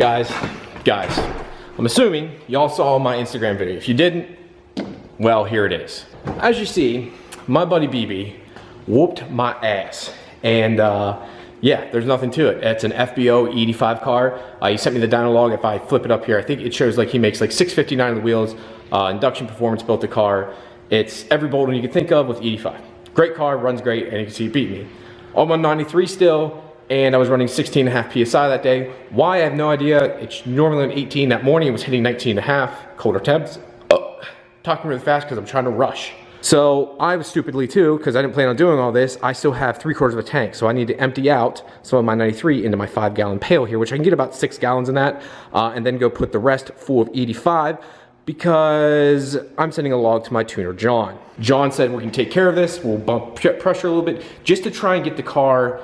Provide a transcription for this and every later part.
Guys, I'm assuming y'all saw my Instagram video. If you didn't, well, here it is. As you see, my buddy BB whooped my ass. And yeah, there's nothing to it. It's an FBO 85 car. He sent me the dyno log. If I flip it up here, I think it shows like he makes like 659 on the wheels. Induction performance built the car. It's every Bolden you can think of with 85. Great car, runs great, and you can see it beat me. I'm on 93 still, and I was running 16.5 PSI that day. Why, I have no idea. It's normally on 18. That morning it was hitting 19.5, colder temps. Talking really fast because I'm trying to rush. So I was stupidly too, because I didn't plan on doing all this, I still have 3/4 of a tank. So I need to empty out some of my 93 into my 5-gallon pail here, which I can get about 6 gallons in that, and then go put the rest full of 85, because I'm sending a log to my tuner, John. John said we can take care of this, we'll bump pressure a little bit, just to try and get the car,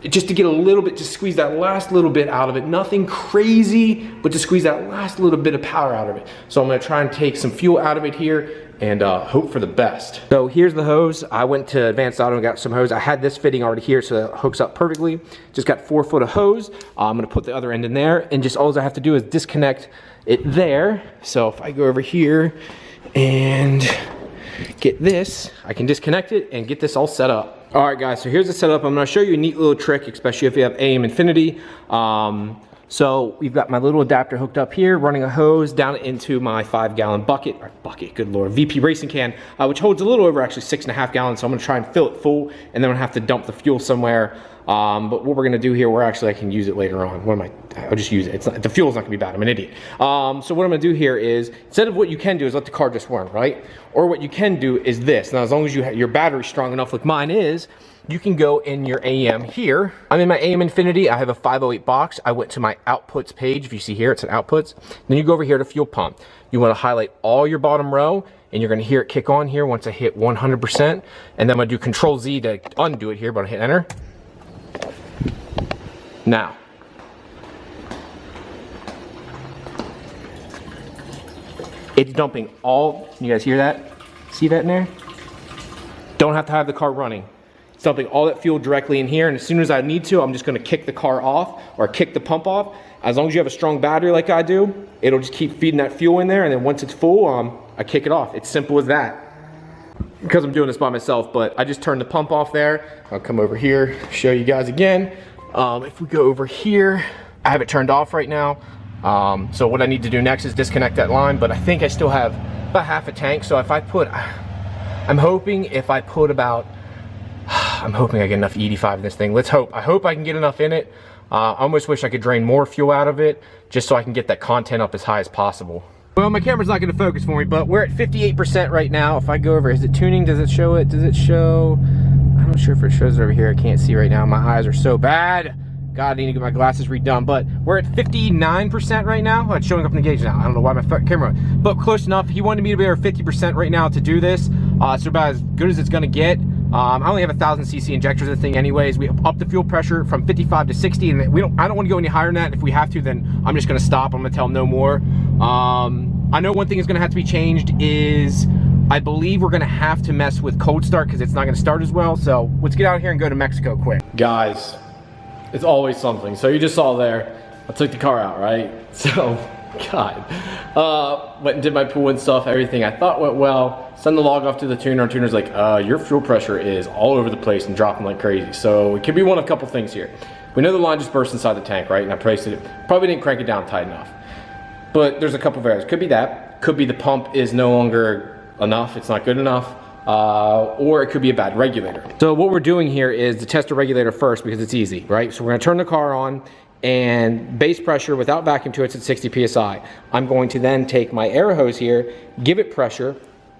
just to get a little bit, to squeeze that last little bit out of it. Nothing crazy, but to squeeze that last little bit of power out of it. So I'm gonna try and take some fuel out of it here and hope for the best. So here's the hose. I went to Advanced Auto and got some hose. I had this fitting already here, so it hooks up perfectly. Just got 4 foot of hose. I'm gonna put the other end in there, and just all I have to do is disconnect it there. So if I go over here and get this, I can disconnect it and get this all set up. All right, guys, so here's the setup. I'm gonna show you a neat little trick, especially if you have AM Infinity. So we've got my little adapter hooked up here, running a hose down into my 5-gallon bucket, good Lord, VP racing can, which holds a little over actually 6.5 gallons. So I'm gonna try and fill it full, and then I'm gonna have to dump the fuel somewhere. But what we're gonna do here, I can use it later on. I'll just use it. The fuel's not gonna be bad, I'm an idiot. So what I'm gonna do here is, instead of what you can do is let the car just run, right? Or what you can do is this. Now, as long as your battery's strong enough like mine is, you can go in your AM here. I'm in my AM Infinity. I have a 508 box. I went to my outputs page. If you see here, it's an outputs. Then you go over here to fuel pump. You want to highlight all your bottom row, and you're going to hear it kick on here once I hit 100%. And then I'm going to do Control Z to undo it here, but I hit enter. Now, it's dumping all, you guys hear that? See that in there? Don't have to have the car running. Dumping all that fuel directly in here, and as soon as I need to, I'm just going to kick the car off or kick the pump off. As long as you have a strong battery like I do, it'll just keep feeding that fuel in there, and then once it's full, I kick it off. It's simple as that. Because I'm doing this by myself, but I just turned the pump off there. I'll come over here, show you guys again. If we go over here, I have it turned off right now. So what I need to do next is disconnect that line, but I think I still have about half a tank. So if I put, I'm hoping I get enough E85 in this thing. Let's hope. I hope I can get enough in it. I almost wish I could drain more fuel out of it just so I can get that content up as high as possible. Well, my camera's not going to focus for me, but we're at 58% right now. If I go over, is it tuning? Does it show it? Does it show? I'm not sure if it shows it over here. I can't see right now. My eyes are so bad. God, I need to get my glasses redone, but we're at 59% right now. Oh, it's showing up in the gauge now. I don't know why my camera, but close enough. He wanted me to be over 50% right now to do this. So about as good as it's going to get. I only have 1,000 cc injectors of the thing anyways. We up the fuel pressure from 55 to 60, and I don't want to go any higher than that. If we have to, then I'm just going to stop. I'm going to tell him no more. I know one thing is going to have to be changed is I believe we're going to have to mess with cold start because it's not going to start as well. So let's get out here and go to Mexico quick. Guys, it's always something. So you just saw there, I took the car out, right? So, God. Went and did my pool and stuff, everything I thought went well. Send the log off to the tuner. Tuner's like, your fuel pressure is all over the place and dropping like crazy. So it could be one of a couple things here. We know the line just burst inside the tank, right? And I priced it. Probably didn't crank it down tight enough. But there's a couple of areas. Could be that. Could be the pump is no longer enough. It's not good enough. Or it could be a bad regulator. So what we're doing here is to test the regulator first because it's easy, right? So we're going to turn the car on, and base pressure without vacuum to it's at 60 psi. I'm going to then take my air hose here, give it pressure.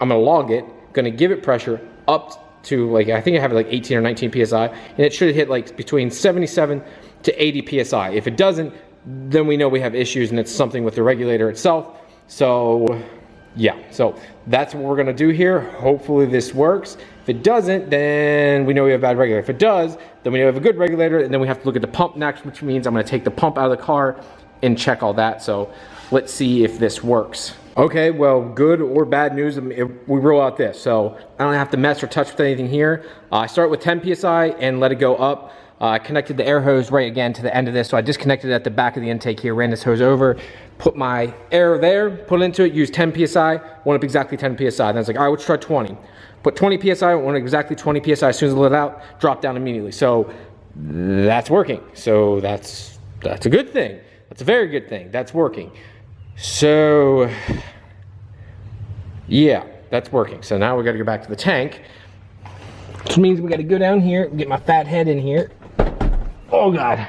I'm going to log it, going to give it pressure up to like, I think I have it like 18 or 19 psi, and it should hit like between 77 to 80 psi. If it doesn't, then we know we have issues and it's something with the regulator itself. So yeah, so that's what we're going to do here. Hopefully this works. If it doesn't, then we know we have a bad regulator. If it does, then we know we have a good regulator, and then we have to look at the pump next, which means I'm going to take the pump out of the car and check all that. So let's see if this works. Okay, well, good or bad news, we roll out this. So I don't have to mess or touch with anything here. I start with 10 psi and let it go up. I connected the air hose right again to the end of this, so I disconnected it at the back of the intake here, ran this hose over, put my air there, put it into it, used 10 PSI, went up exactly 10 PSI. Then I was like, all right, let's try 20. Put 20 PSI, went exactly 20 PSI. As soon as I let it out, dropped down immediately. So that's working. So that's a good thing. That's a very good thing. That's working. So yeah, that's working. So now we got to go back to the tank, which means we got to go down here, get my fat head in here. Oh God.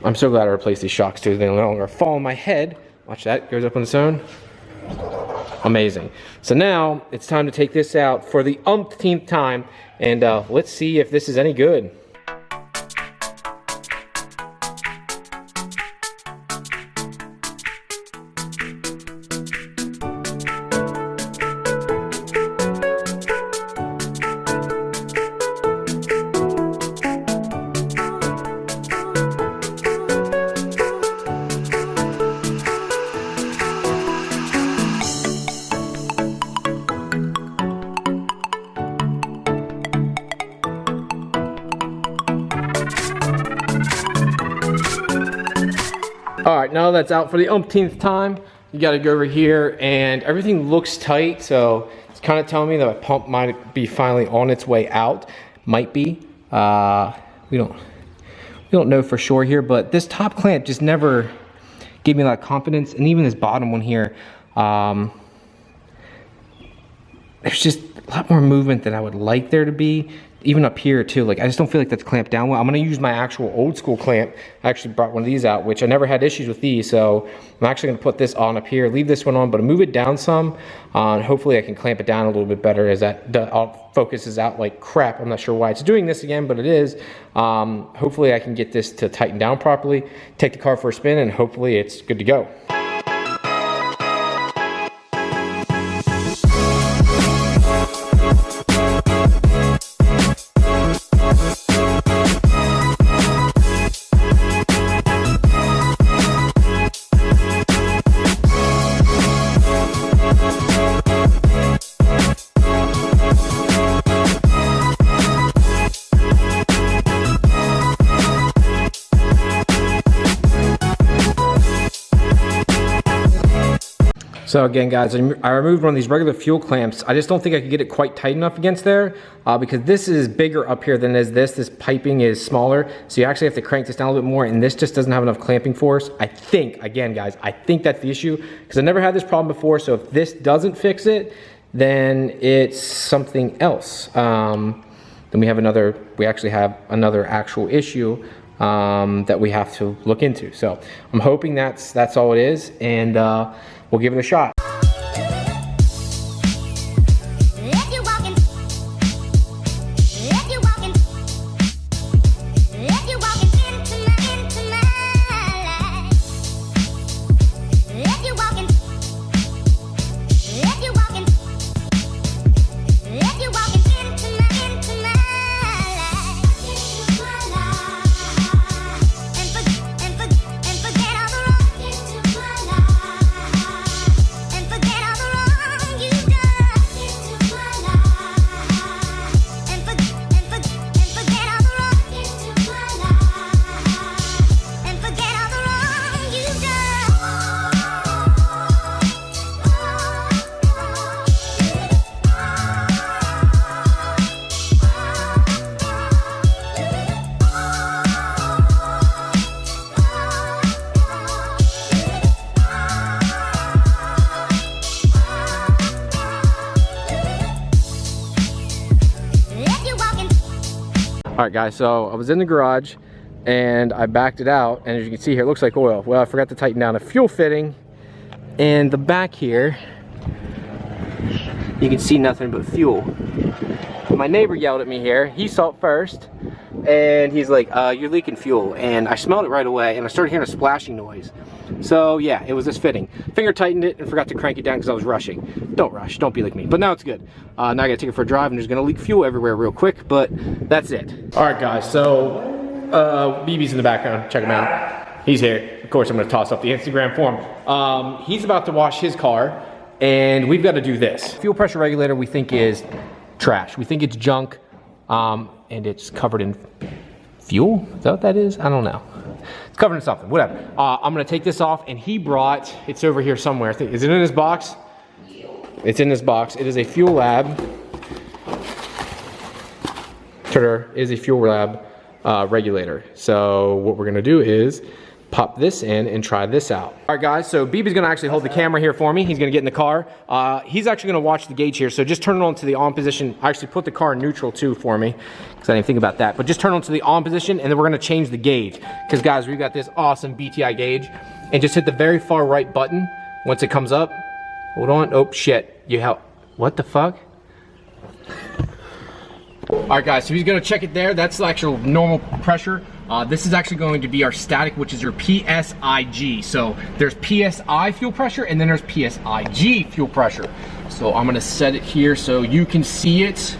I'm so glad I replaced these shocks too. They no longer fall on my head. Watch that, goes up on its own. Amazing. So now it's time to take this out for the umpteenth time, and let's see if this is any good. All right, now that's out for the umpteenth time, you gotta go over here, and everything looks tight, so it's kind of telling me that my pump might be finally on its way out. Might be. We don't know for sure here, but this top clamp just never gave me a lot of confidence, and even this bottom one here, there's just a lot more movement than I would like there to be. Even up here too, like I just don't feel like that's clamped down well. I'm gonna use my actual old school clamp. I actually brought one of these out, which I never had issues with these, so I'm actually gonna put this on up here, leave this one on, but move it down some, and hopefully I can clamp it down a little bit better as that focuses out like crap. I'm not sure why it's doing this again, but it is. Hopefully I can get this to tighten down properly, take the car for a spin, and hopefully it's good to go. So again, guys, I removed one of these regular fuel clamps. I just don't think I could get it quite tight enough against there because this is bigger up here than is this. This piping is smaller, so you actually have to crank this down a little bit more, and this just doesn't have enough clamping force. I think, again, guys, I think that's the issue because I never had this problem before, so if this doesn't fix it, then it's something else. Then we actually have another actual issue that we have to look into. So I'm hoping that's all it is, and we'll give it a shot. All right, guys, so I was in the garage and I backed it out, and as you can see here, it looks like oil. Well, I forgot to tighten down a fuel fitting, and the back here, you can see nothing but fuel. My neighbor yelled at me here. He saw it first, and he's like, you're leaking fuel. And I smelled it right away, and I started hearing a splashing noise. So yeah, it was this fitting. Finger tightened it and forgot to crank it down because I was rushing. Don't rush, don't be like me. But now it's good. Now I gotta take it for a drive, and there's gonna leak fuel everywhere real quick, but that's it. All right, guys, so BB's in the background. Check him out. He's here. Of course, I'm gonna toss up the Instagram for him. He's about to wash his car, and we've got to do this. Fuel pressure regulator we think is trash. We think it's junk, and it's covered in fuel. Is that what that is? I don't know. It's covered in something, whatever. I'm gonna take this off, and he brought, it's over here somewhere. I think, is it in this box? It's in this box. It is a Fuel Lab. It is a Fuel Lab regulator. So what we're gonna do is pop this in and try this out. All right guys, so BB's gonna actually hold the camera here for me. He's gonna get in the car. He's actually gonna watch the gauge here. So just turn it on to the on position. I actually put the car in neutral too for me, because I didn't think about that. But just turn it on to the on position, and then we're gonna change the gauge. Because guys, we've got this awesome BTI gauge. And just hit the very far right button once it comes up. Hold on, oh shit. What the fuck? All right guys, so he's gonna check it there. That's the actual normal pressure. This is actually going to be our static, which is your PSIG. So there's PSI fuel pressure, and then there's PSIG fuel pressure. So I'm gonna set it here so you can see it.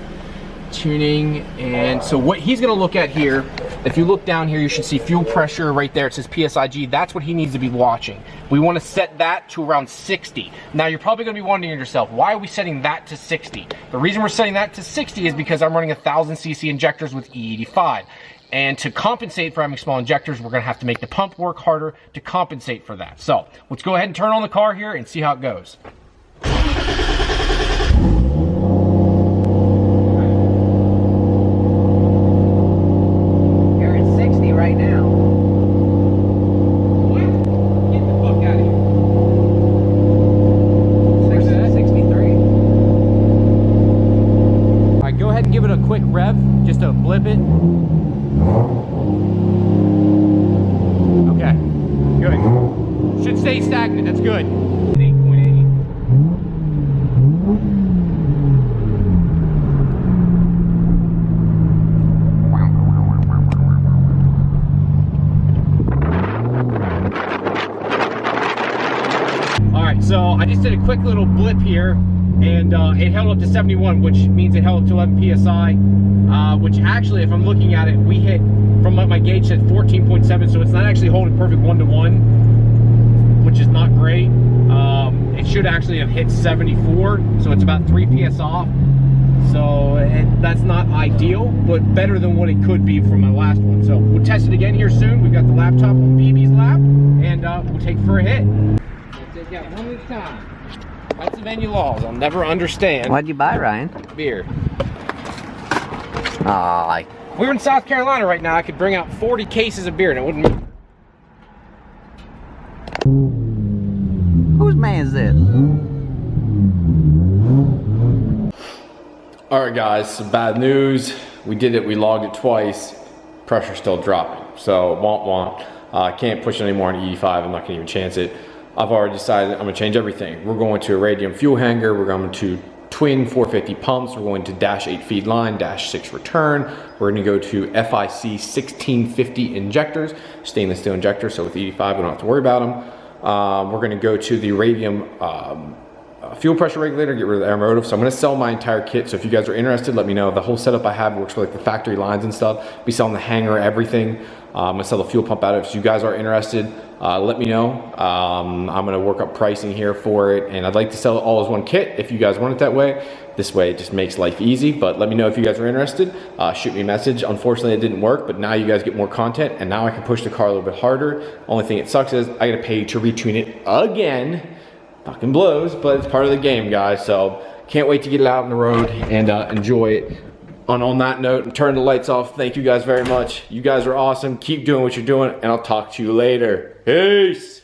Tuning, and so what he's gonna look at here, if you look down here, you should see fuel pressure right there. It says PSIG. That's what he needs to be watching. We want to set that to around 60. Now you're probably gonna be wondering to yourself, why are we setting that to 60? The reason we're setting that to 60 is because I'm running 1000cc injectors with E85. And to compensate for having small injectors, we're gonna have to make the pump work harder to compensate for that. So let's go ahead and turn on the car here and see how it goes. Quick rev just to blip it. Okay, good. Should stay stagnant, that's good. 8.8. All right, so I just did a quick little blip here. And it held up to 71, which means it held up to 11 PSI, which actually, if I'm looking at it, we hit, from what my gauge said, 14.7, so it's not actually holding perfect 1-to-1, which is not great. It should actually have hit 74, so it's about 3 PS off. So that's not ideal, but better than what it could be from my last one. So we'll test it again here soon. We've got the laptop on BB's lap, and we'll take it for a hit. We'll take that one at a time. Pennsylvania laws, I'll never understand. What'd you buy, Ryan? Beer. Aw. If we were in South Carolina right now, I could bring out 40 cases of beer and it wouldn't matter. Whose man is this? Alright guys, some bad news. We did it, we logged it twice. Pressure's still dropping. So, womp. I can't push it anymore on E85, I'm not gonna even chance it. I've already decided I'm gonna change everything. We're going to a radium fuel hanger, we're going to twin 450 pumps, we're going to -8 feed line, -6 return. We're gonna go to FIC 1650 injectors, stainless steel injectors, so with E85 we don't have to worry about them. We're gonna go to the radium fuel pressure regulator, get rid of the air motive. So I'm gonna sell my entire kit, so if you guys are interested, let me know. The whole setup I have works for like the factory lines and stuff. Be selling the hanger, everything. I'm gonna sell the fuel pump out of it. If you guys are interested, let me know. I'm gonna work up pricing here for it, and I'd like to sell it all as one kit if you guys want it that way. This way it just makes life easy, but let me know if you guys are interested. Shoot me a message. Unfortunately it didn't work, but now you guys get more content, and now I can push the car a little bit harder. Only thing it sucks is I gotta pay to retune it again. Fucking blows, but it's part of the game, guys, so can't wait to get it out on the road and enjoy it. On that note, turn the lights off. Thank you guys very much. You guys are awesome. Keep doing what you're doing, and I'll talk to you later. Peace.